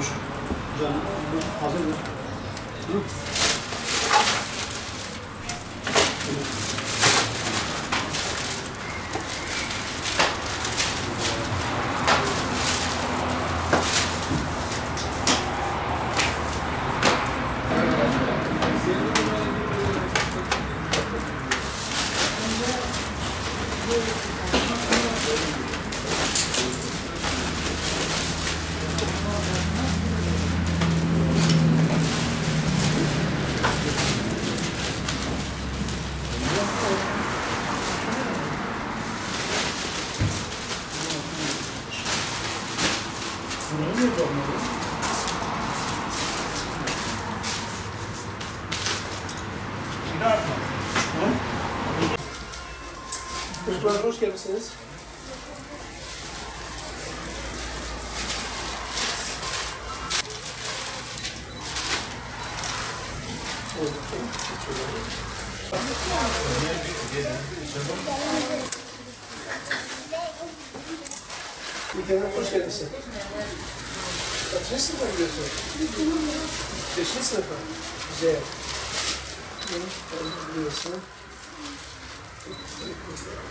Dur. Canım, hazırdır. Dur. Çocuklar hoş gelmişsiniz. İlker'e hoş gelmişsin. Kaçıncı sınıfa gidiyorsun? 5. sınıfa. Güzel. Biliyorsun.